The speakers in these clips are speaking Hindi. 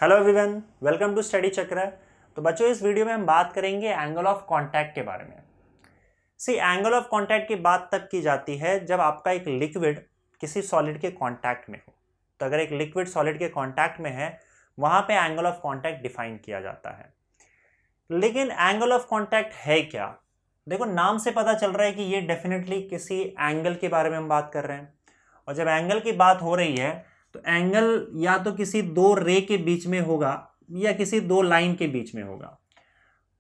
Hello everyone, welcome to study Chakra. तो बच्चों, इस वीडियो में हम बात करेंगे एंगल ऑफ कांटेक्ट के बारे में। एंगल ऑफ कांटेक्ट की बात तब की जाती है जब आपका एक लिक्विड किसी सॉलिड के कांटेक्ट में हो। तो अगर एक लिक्विड सॉलिड के कांटेक्ट में है, वहां पे एंगल ऑफ कांटेक्ट डिफाइन किया जाता है। लेकिन एंगल ऑफ कांटेक्ट है क्या? देखो, नाम से पता चल रहा है कि ये डेफिनेटली किसी एंगल के बारे में हम बात कर रहे हैं। और जब एंगल की बात हो रही है तो एंगल या तो किसी दो रे के बीच में होगा या किसी दो लाइन के बीच में होगा।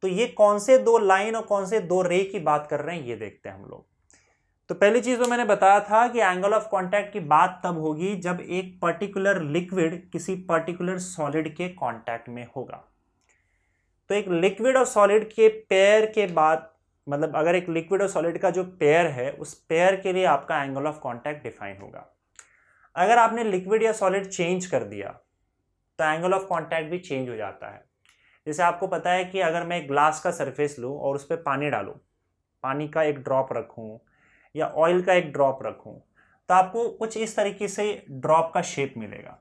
तो ये कौन से दो लाइन और कौन से दो रे की बात कर रहे हैं, ये देखते हैं हम लोग। तो पहली चीज तो मैंने बताया था कि एंगल ऑफ कांटेक्ट की बात तब होगी जब एक पर्टिकुलर लिक्विड किसी पर्टिकुलर सॉलिड के कांटेक्ट में होगा। तो एक लिक्विड और सॉलिड के पेयर के बाद, मतलब अगर एक लिक्विड और सॉलिड का जो पेयर है, उस पेयर के लिए आपका एंगल ऑफ कांटेक्ट डिफाइन होगा। अगर आपने लिक्विड या सॉलिड चेंज कर दिया तो एंगल ऑफ कांटेक्ट भी चेंज हो जाता है। जैसे आपको पता है कि अगर मैं ग्लास का सरफेस लूँ और उस पर पानी डालूँ, पानी का एक ड्रॉप रखूँ या ऑयल का एक ड्रॉप रखूँ, तो आपको कुछ इस तरीके से ड्रॉप का शेप मिलेगा।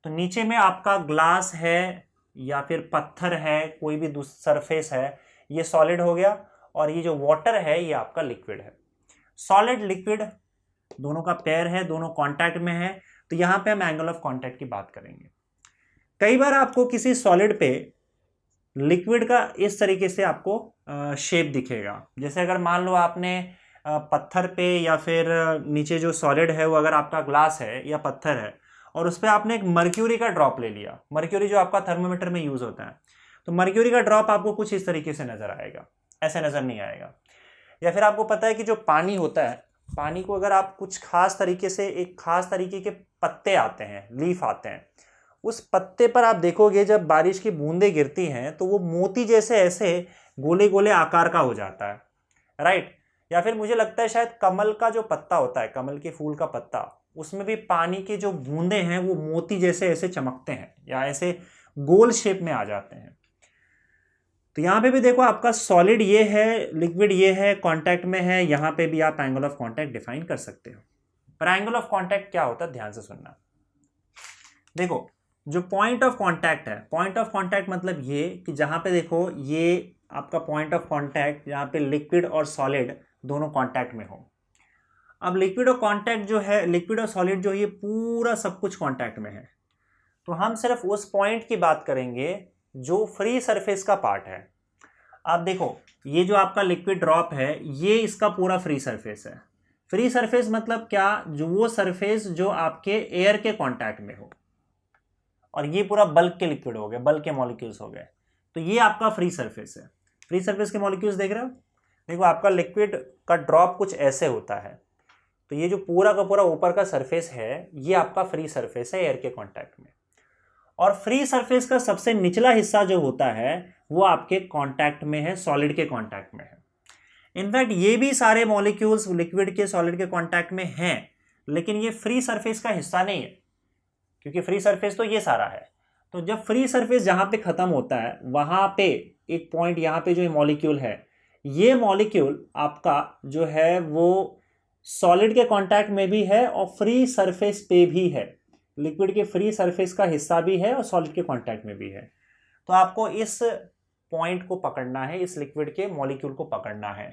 तो नीचे में आपका ग्लास है या फिर पत्थर है, कोई भी सरफेस है, ये सॉलिड हो गया, और ये जो वाटर है ये आपका लिक्विड है। सॉलिड लिक्विड दोनों का पेयर है, दोनों कांटेक्ट में है, तो यहां पे हम एंगल ऑफ कांटेक्ट की बात करेंगे। कई बार आपको किसी सॉलिड पे लिक्विड का इस तरीके से आपको शेप दिखेगा। जैसे अगर मान लो आपने पत्थर पे या फिर नीचे जो सॉलिड है वो अगर आपका ग्लास है या पत्थर है और उस पर आपने एक मर्क्यूरी का ड्रॉप ले लिया, मर्क्यूरी जो आपका थर्मोमीटर में यूज होता है, तो मर्क्यूरी का ड्रॉप आपको कुछ इस तरीके से नजर आएगा, ऐसे नजर नहीं आएगा। या फिर आपको पता है कि जो पानी होता है, पानी को अगर आप कुछ खास तरीके से, एक खास तरीके के पत्ते आते हैं, लीफ आते हैं, उस पत्ते पर आप देखोगे जब बारिश की बूंदें गिरती हैं तो वो मोती जैसे ऐसे गोले गोले आकार का हो जाता है, राइट। या फिर मुझे लगता है शायद कमल का जो पत्ता होता है, कमल के फूल का पत्ता, उसमें भी पानी की जो बूंदें हैं वो मोती जैसे ऐसे चमकते हैं या ऐसे गोल शेप में आ जाते हैं। तो यहाँ पे भी देखो, आपका सॉलिड ये है, लिक्विड ये है, कांटेक्ट में है, यहाँ पे भी आप एंगल ऑफ कांटेक्ट डिफाइन कर सकते हो। पर एंगल ऑफ कांटेक्ट क्या होता है, ध्यान से सुनना। देखो, जो पॉइंट ऑफ कांटेक्ट है, पॉइंट ऑफ कांटेक्ट मतलब ये कि जहाँ पे देखो, ये आपका पॉइंट ऑफ कांटेक्ट जहाँ पे लिक्विड और सॉलिड दोनों कांटेक्ट में हो। अब लिक्विड और कांटेक्ट जो है, लिक्विड और सॉलिड जो ये पूरा सब कुछ कांटेक्ट में है, तो हम सिर्फ उस पॉइंट की बात करेंगे जो फ्री सरफेस का पार्ट है। आप देखो, ये जो आपका लिक्विड ड्रॉप है, ये इसका पूरा फ्री सरफेस है। फ्री सरफेस मतलब क्या? जो वो सरफेस जो आपके एयर के कांटेक्ट में हो, और ये पूरा बल्क के लिक्विड हो गए, बल्क के मॉलिक्यूल्स हो गए, तो ये आपका फ्री सरफेस है। फ्री सरफेस के मॉलिक्यूल्स देख रहे हो? देखो, आपका लिक्विड का ड्रॉप कुछ ऐसे होता है, तो ये जो पूरा का पूरा ऊपर का सरफेस है ये आपका फ्री सरफेस है एयर के कांटेक्ट में। और फ्री सरफेस का सबसे निचला हिस्सा जो होता है वो आपके कांटेक्ट में है, सॉलिड के कांटेक्ट में है। इनफैक्ट ये भी सारे मॉलिक्यूल्स लिक्विड के सॉलिड के कांटेक्ट में हैं, लेकिन ये फ्री सरफेस का हिस्सा नहीं है, क्योंकि फ्री सरफेस तो ये सारा है। तो जब फ्री सरफेस जहां पे खत्म होता है, वहां पे एक पॉइंट, यहाँ पे जो मॉलिक्यूल है, ये मॉलिक्यूल आपका जो है वो सॉलिड के कांटेक्ट में भी है और फ्री सरफेस पे भी है। लिक्विड के फ्री सरफेस का हिस्सा भी है और सॉलिड के कांटेक्ट में भी है। तो आपको इस पॉइंट को पकड़ना है, इस लिक्विड के मॉलिक्यूल को पकड़ना है,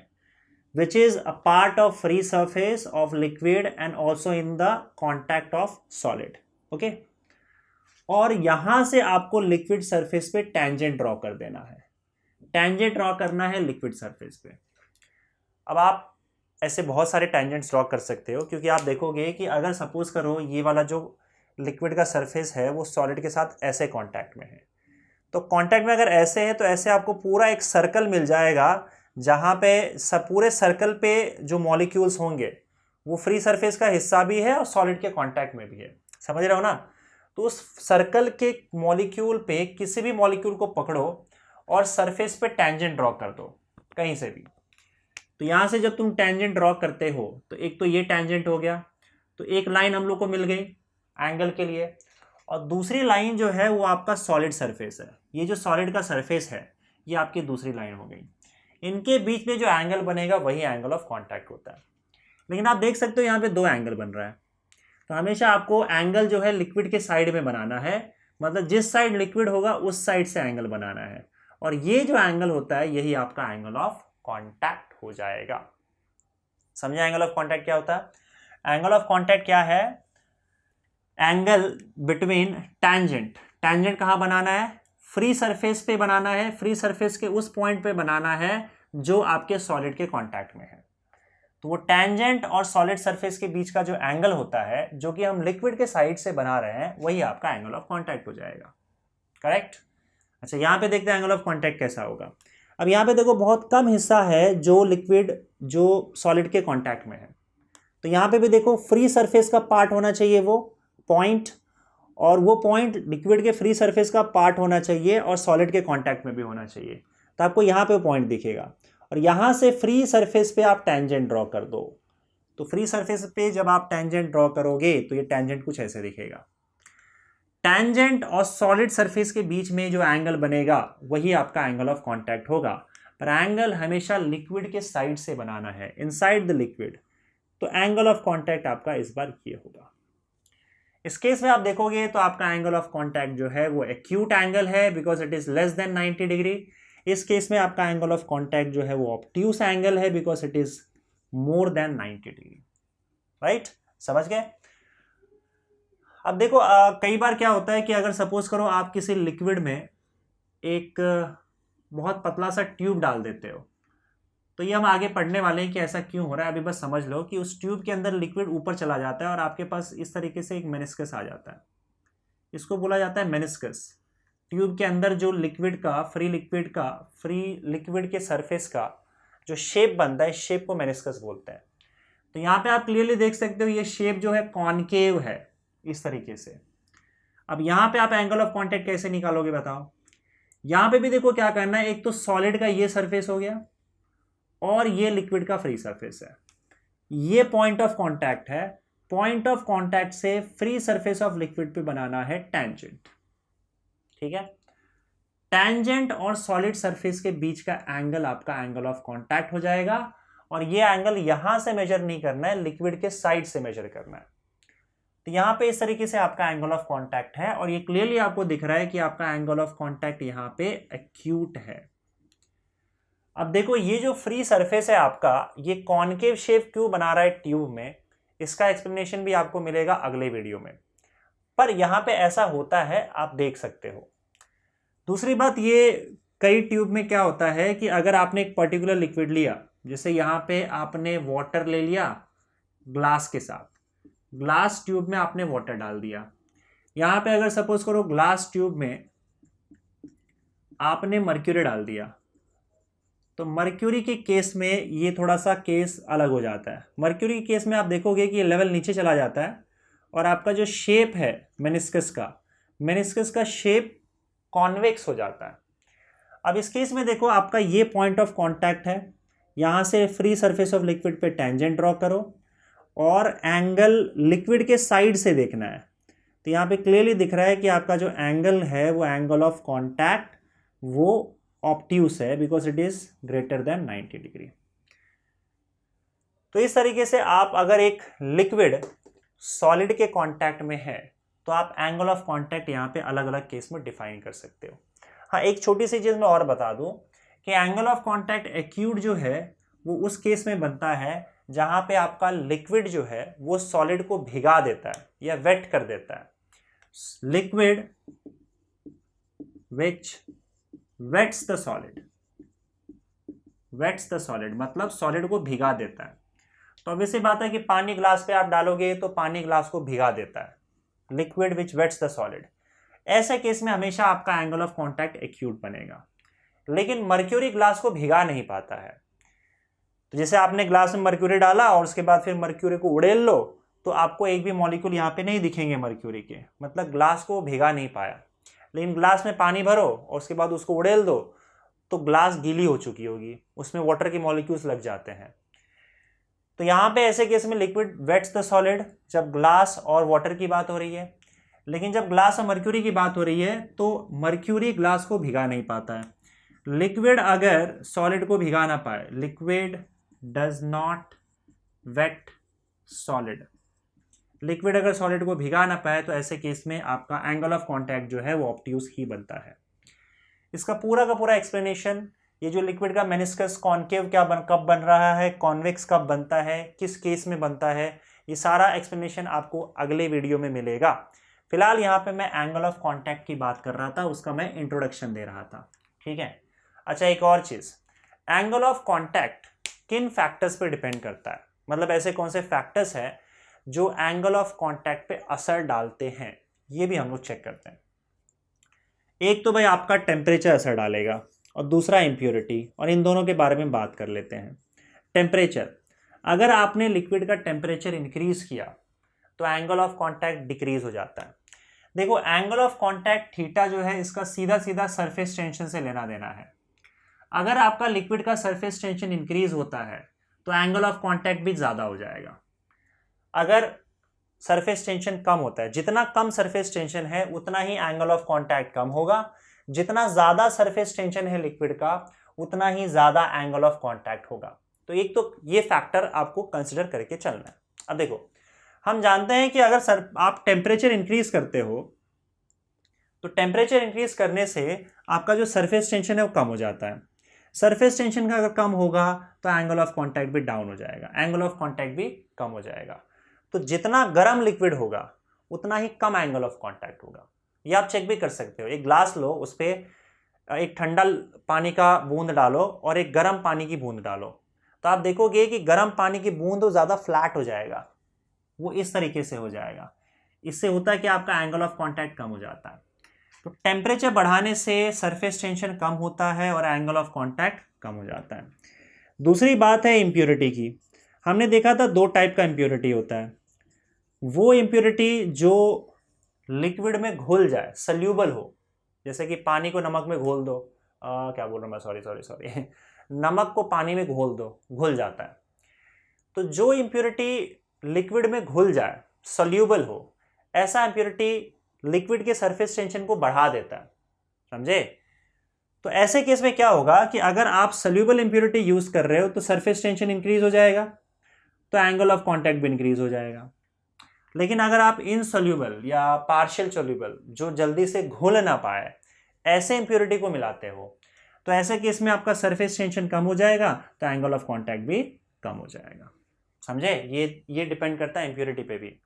which is a part of free surface of liquid and also in the contact of solid. Okay, और यहां से आपको लिक्विड सरफेस पे टेंजेंट ड्रॉ कर देना है, टेंजेंट ड्रॉ करना है लिक्विड सरफेस पे। अब आप ऐसे बहुत सारे टेंजेंट्स ड्रॉ कर सकते हो, क्योंकि आप देखोगे कि अगर सपोज करो ये वाला जो लिक्विड का सरफेस है वो सॉलिड के साथ ऐसे कांटेक्ट में है, तो कांटेक्ट में अगर ऐसे है तो ऐसे आपको पूरा एक सर्कल मिल जाएगा, जहां पे पूरे सर्कल पे जो मॉलिक्यूल्स होंगे वो फ्री सरफेस का हिस्सा भी है और सॉलिड के कांटेक्ट में भी है। समझ रहे हो ना? तो उस सर्कल के मॉलिक्यूल पे किसी भी मॉलिक्यूल को पकड़ो और सरफेस पे टेंजेंट ड्रॉ कर दो कहीं से भी। तो यहां से जब तुम टेंजेंट ड्रॉ करते हो तो एक तो ये टेंजेंट हो गया, तो एक लाइन हम लोग को मिल गई एंगल के लिए, और दूसरी लाइन जो है वो आपका सॉलिड सरफेस है। ये जो सॉलिड का सरफेस है ये आपकी दूसरी लाइन हो गई। इनके बीच में जो एंगल बनेगा वही एंगल ऑफ कांटेक्ट होता है। लेकिन आप देख सकते हो यहाँ पे दो एंगल बन रहा है, तो हमेशा आपको एंगल जो है लिक्विड के साइड में बनाना है, मतलब जिस साइड लिक्विड होगा उस साइड से एंगल बनाना है, और ये जो एंगल होता है यही आपका एंगल ऑफ कांटेक्ट हो जाएगा। समझे एंगल ऑफ कांटेक्ट क्या होता है? एंगल ऑफ कांटेक्ट क्या है? Angle between tangent. टैंजेंट कहाँ बनाना है? फ्री सरफेस पे बनाना है, फ्री सरफेस के उस पॉइंट पे बनाना है जो आपके सॉलिड के कांटेक्ट में है। तो वो टैंजेंट और सॉलिड सरफेस के बीच का जो एंगल होता है, जो कि हम लिक्विड के साइड से बना रहे हैं, वही आपका एंगल ऑफ कांटेक्ट हो जाएगा। करेक्ट? अच्छा, यहां पे देखते हैं एंगल ऑफ कांटेक्ट कैसा होगा। अब यहां पे देखो बहुत कम हिस्सा है जो लिक्विड जो सॉलिड के कांटेक्ट में है, तो यहां पे भी देखो फ्री सरफेस का पार्ट होना चाहिए वो पॉइंट, और वो पॉइंट लिक्विड के फ्री सरफेस का पार्ट होना चाहिए और सॉलिड के कांटेक्ट में भी होना चाहिए। तो आपको यहाँ पे पॉइंट दिखेगा, और यहाँ से फ्री सरफेस पे आप टेंजेंट ड्रॉ कर दो। तो फ्री सरफेस पे जब आप टेंजेंट ड्रॉ करोगे तो ये टेंजेंट कुछ ऐसे दिखेगा। टेंजेंट और सॉलिड सरफेस के बीच में जो एंगल बनेगा वही आपका एंगल ऑफ कांटेक्ट होगा, पर एंगल हमेशा लिक्विड के साइड से बनाना है, इनसाइड द लिक्विड। तो एंगल ऑफ कांटेक्ट आपका इस बार ये होगा। इस केस में आप देखोगे तो आपका एंगल ऑफ कांटेक्ट जो है वो एक्यूट एंगल है, because it is less than 90 degree. इस केस में आपका एंगल ऑफ कांटेक्ट जो है वो ऑब्ट्यूस एंगल है, because it is more than 90 degree. Right? समझ गए? अब देखो कई बार क्या होता है कि अगर सपोज करो आप किसी लिक्विड में एक बहुत पतला सा ट्यूब डाल देते हो, तो ये हम आगे पढ़ने वाले हैं कि ऐसा क्यों हो रहा है। अभी बस समझ लो कि उस ट्यूब के अंदर लिक्विड ऊपर चला जाता है और आपके पास इस तरीके से एक मेनिस्कस आ जाता है। इसको बोला जाता है मेनिस्कस। ट्यूब के अंदर जो लिक्विड का फ्री लिक्विड के सरफेस का जो शेप बनता है, इस शेप को मेनिस्कस बोलते हैं। तो यहाँ पे आप क्लियरली देख सकते हो ये शेप जो है कॉनकेव है इस तरीके से। अब यहाँ पे आप एंगल ऑफ कांटेक्ट कैसे निकालोगे बताओ? यहाँ पे भी देखो क्या करना है, एक तो सॉलिड का ये सरफेस हो गया और ये लिक्विड का फ्री सरफेस है, ये पॉइंट ऑफ कांटेक्ट है। पॉइंट ऑफ कांटेक्ट से फ्री सरफेस ऑफ लिक्विड पे बनाना है टेंजेंट। ठीक है? टेंजेंट और सॉलिड सरफेस के बीच का एंगल आपका एंगल ऑफ कांटेक्ट हो जाएगा, और ये एंगल यहां से मेजर नहीं करना है, लिक्विड के साइड से मेजर करना है। तो यहां पे इस तरीके से आपका एंगल ऑफ कांटेक्ट है, और ये क्लियरली आपको दिख रहा है कि आपका एंगल ऑफ कांटेक्ट यहां पे एक्यूट है। अब देखो ये जो फ्री सरफेस है आपका, ये कॉनकेव शेप क्यों बना रहा है ट्यूब में, इसका एक्सप्लेनेशन भी आपको मिलेगा अगले वीडियो में। पर यहां पे ऐसा होता है, आप देख सकते हो। दूसरी बात, ये कई ट्यूब में क्या होता है कि अगर आपने एक पर्टिकुलर लिक्विड लिया, जैसे यहाँ पे आपने वाटर ले लिया ग्लास के साथ, ग्लास ट्यूब में आपने वाटर डाल दिया। यहाँ पे अगर सपोज करो ग्लास ट्यूब में आपने मर्क्यूरी डाल दिया, तो मर्क्यूरी के केस में ये थोड़ा सा केस अलग हो जाता है। मर्क्यूरी के केस में आप देखोगे कि ये लेवल नीचे चला जाता है, और आपका जो शेप है मेनिस्कस का शेप कॉन्वेक्स हो जाता है। अब इस केस में देखो आपका ये पॉइंट ऑफ कांटेक्ट है, यहाँ से फ्री सरफेस ऑफ लिक्विड पे टेंजेंट ड्रॉ करो, और एंगल लिक्विड के साइड से देखना है। तो यहाँ पे क्लियरली दिख रहा है कि आपका जो एंगल है वो एंगल ऑफ कांटेक्ट वो ऑब्ट्यूस है, because it is greater than 90 degree. तो इस तरीके से आप अगर एक लिक्विड सॉलिड के कांटेक्ट में है तो आप एंगल ऑफ कांटेक्ट यहाँ पे अलग अलग केस में डिफाइन कर सकते हो। हाँ, एक छोटी सी चीज मैं और बता दूं कि एंगल ऑफ कांटेक्ट एक्यूट जो है वो उस केस में बनता है जहां पे आपका लिक्विड जो है वो सॉलिड को भिगा देता है या वेट कर देता है। Liquid which wets the solid मतलब सॉलिड को भिगा देता है। तो अब ऐसी बात है कि पानी ग्लास पे आप डालोगे तो पानी ग्लास को भिगा देता है, liquid which wets the solid. ऐसे केस में हमेशा आपका एंगल ऑफ कांटेक्ट एक्यूट बनेगा, लेकिन मर्क्यूरी ग्लास को भिगा नहीं पाता है। तो जैसे आपने ग्लास में मर्क्यूरी डाला और उसके बाद फिर मर्क्यूरी को उड़ेल लो, तो आपको एक भी मॉलिक्यूल यहाँ पे नहीं दिखेंगे मर्क्यूरी के, मतलब ग्लास को भिगा नहीं पाया। लेकिन ग्लास में पानी भरो और उसके बाद उसको उड़ेल दो तो ग्लास गीली हो चुकी होगी, उसमें वाटर के मॉलिक्यूल्स लग जाते हैं। तो यहाँ पे ऐसे केस में लिक्विड वेट्स द सॉलिड जब ग्लास और वाटर की बात हो रही है, लेकिन जब ग्लास और मर्क्यूरी की बात हो रही है तो मर्क्यूरी ग्लास को भिगा नहीं पाता है। लिक्विड अगर सॉलिड को भिगा ना पाए, liquid does not wet solid, liquid अगर सॉलिड को भिगा ना पाए तो ऐसे केस में आपका एंगल ऑफ कॉन्टैक्ट जो है वो ऑब्ट्यूज ही बनता है। इसका पूरा का पूरा एक्सप्लेनेशन, ये जो लिक्विड का मेनिस्कस कॉन्केव कब बन रहा है, कॉन्वेक्स कब बनता है, किस केस में बनता है, ये सारा एक्सप्लेनेशन आपको अगले वीडियो में मिलेगा। फिलहाल यहाँ पे मैं एंगल ऑफ कॉन्टैक्ट की बात कर रहा था, उसका मैं इंट्रोडक्शन दे रहा था, ठीक है। अच्छा, एक और चीज़, एंगल ऑफ कॉन्टैक्ट किन फैक्टर्स पे डिपेंड करता है, मतलब ऐसे कौन से फैक्टर्स हैं जो एंगल ऑफ कॉन्टैक्ट पे असर डालते हैं, ये भी हम लोग चेक करते हैं। एक तो भाई आपका टेम्परेचर असर डालेगा और दूसरा इम्प्योरिटी, और इन दोनों के बारे में बात कर लेते हैं। टेम्परेचर, अगर आपने लिक्विड का टेम्परेचर इंक्रीज किया तो एंगल ऑफ कॉन्टैक्ट डिक्रीज हो जाता है। देखो, एंगल ऑफ कॉन्टैक्ट थीटा जो है इसका सीधा सीधा सरफेस टेंशन से लेना देना है। अगर आपका लिक्विड का सरफेस टेंशन इंक्रीज होता है तो एंगल ऑफ कॉन्टैक्ट भी ज़्यादा हो जाएगा। अगर सरफेस टेंशन कम होता है, जितना कम सरफेस टेंशन है उतना ही एंगल ऑफ कॉन्टैक्ट कम होगा, जितना ज़्यादा सरफेस टेंशन है लिक्विड का उतना ही ज़्यादा एंगल ऑफ कॉन्टैक्ट होगा। तो एक तो ये फैक्टर आपको कंसिडर करके चलना है। अब देखो, हम जानते हैं कि अगर आप टेम्परेचर इंक्रीज करते हो तो टेम्परेचर इंक्रीज करने से आपका जो सरफेस टेंशन है वो कम हो जाता है। सरफेस टेंशन का अगर कम होगा तो एंगल ऑफ कॉन्टैक्ट भी डाउन हो जाएगा, एंगल ऑफ कॉन्टैक्ट भी कम हो जाएगा। तो जितना गर्म लिक्विड होगा उतना ही कम एंगल ऑफ कॉन्टैक्ट होगा। ये आप चेक भी कर सकते हो। एक ग्लास लो, उस पर एक ठंडा पानी का बूंद डालो और एक गर्म पानी की बूंद डालो, तो आप देखोगे कि गर्म पानी की बूंद ज़्यादा फ्लैट हो जाएगा, वो इस तरीके से हो जाएगा। इससे होता है कि आपका एंगल ऑफ कॉन्टैक्ट कम हो जाता है। तो टेम्परेचर बढ़ाने से सरफेस टेंशन कम होता है और एंगल ऑफ कॉन्टैक्ट कम हो जाता है। दूसरी बात है इम्प्योरिटी की। हमने देखा था दो टाइप का इम्प्योरिटी होता है। वो इम्प्योरिटी जो लिक्विड में घुल जाए, सल्यूबल हो, जैसे कि पानी को नमक में घोल दो, क्या बोल रहा हूँ मैं, सॉरी नमक को पानी में घोल दो, घुल जाता है। तो जो इम्प्योरिटी लिक्विड में घुल जाए, सल्यूबल हो, ऐसा इम्प्योरिटी लिक्विड के सरफेस टेंशन को बढ़ा देता है, समझे। तो ऐसे केस में क्या होगा कि अगर आप सल्यूबल इम्प्योरिटी यूज कर रहे हो तो सरफेस टेंशन इंक्रीज हो जाएगा, तो एंगल ऑफ कॉन्टैक्ट भी इंक्रीज हो जाएगा। लेकिन अगर आप इनसोल्यूबल या पार्शियल सोल्यूबल, जो जल्दी से घुल ना पाए, ऐसे इम्प्योरिटी को मिलाते हो, तो ऐसे केस में आपका सरफेस टेंशन कम हो जाएगा तो एंगल ऑफ कॉन्टैक्ट भी कम हो जाएगा, समझे। ये डिपेंड करता है इम्प्योरिटी पे भी।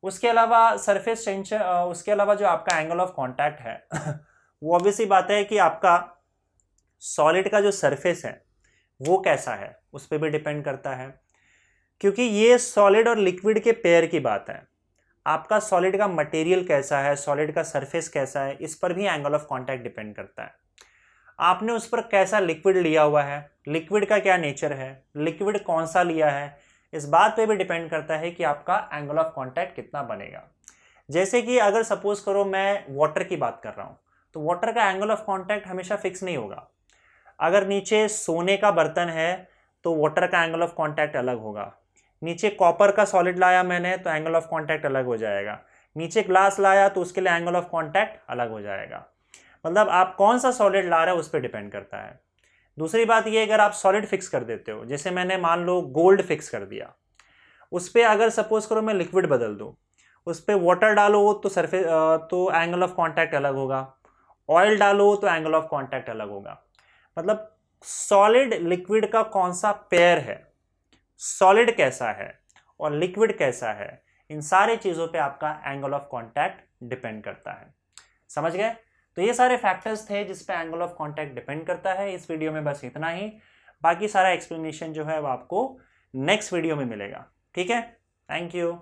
उसके अलावा सरफेस टेंशन, उसके अलावा जो आपका एंगल ऑफ कॉन्टैक्ट है वो ऑब्वियसली बात है कि आपका सॉलिड का जो सरफेस है वो कैसा है उस पर भी डिपेंड करता है, क्योंकि ये सॉलिड और लिक्विड के पेयर की बात है। आपका सॉलिड का मटेरियल कैसा है, सॉलिड का सरफेस कैसा है, इस पर भी एंगल ऑफ कॉन्टैक्ट डिपेंड करता है। आपने उस पर कैसा लिक्विड लिया हुआ है, लिक्विड का क्या नेचर है, लिक्विड कौन सा लिया है, इस बात पे भी डिपेंड करता है कि आपका एंगल ऑफ कॉन्टैक्ट कितना बनेगा। जैसे कि अगर सपोज करो मैं वाटर की बात कर रहा हूँ, तो वाटर का एंगल ऑफ कॉन्टैक्ट हमेशा फिक्स नहीं होगा। अगर नीचे सोने का बर्तन है तो वाटर का एंगल ऑफ कॉन्टैक्ट अलग होगा, नीचे कॉपर का सॉलिड लाया मैंने तो एंगल ऑफ कॉन्टैक्ट अलग हो जाएगा, नीचे ग्लास लाया तो उसके लिए एंगल ऑफ कॉन्टैक्ट अलग हो जाएगा। मतलब आप कौन सा सॉलिड ला रहे हो उस पर डिपेंड करता है। दूसरी बात ये, अगर आप सॉलिड फिक्स कर देते हो, जैसे मैंने मान लो गोल्ड फिक्स कर दिया, उस पर अगर सपोज करो मैं लिक्विड बदल दूँ, उस पर वाटर डालो तो सरफेस तो एंगल ऑफ कॉन्टैक्ट अलग होगा, ऑयल डालो तो एंगल ऑफ कॉन्टैक्ट अलग होगा। मतलब सॉलिड लिक्विड का कौन सा पेयर है, सॉलिड कैसा है और लिक्विड कैसा है, इन सारे चीज़ों पे आपका एंगल ऑफ कॉन्टैक्ट डिपेंड करता है। समझ गए। तो ये सारे फैक्टर्स थे जिस पे एंगल ऑफ कॉन्टैक्ट डिपेंड करता है। इस वीडियो में बस इतना ही, बाकी सारा एक्सप्लेनेशन जो है वो आपको नेक्स्ट वीडियो में मिलेगा। ठीक है, थैंक यू।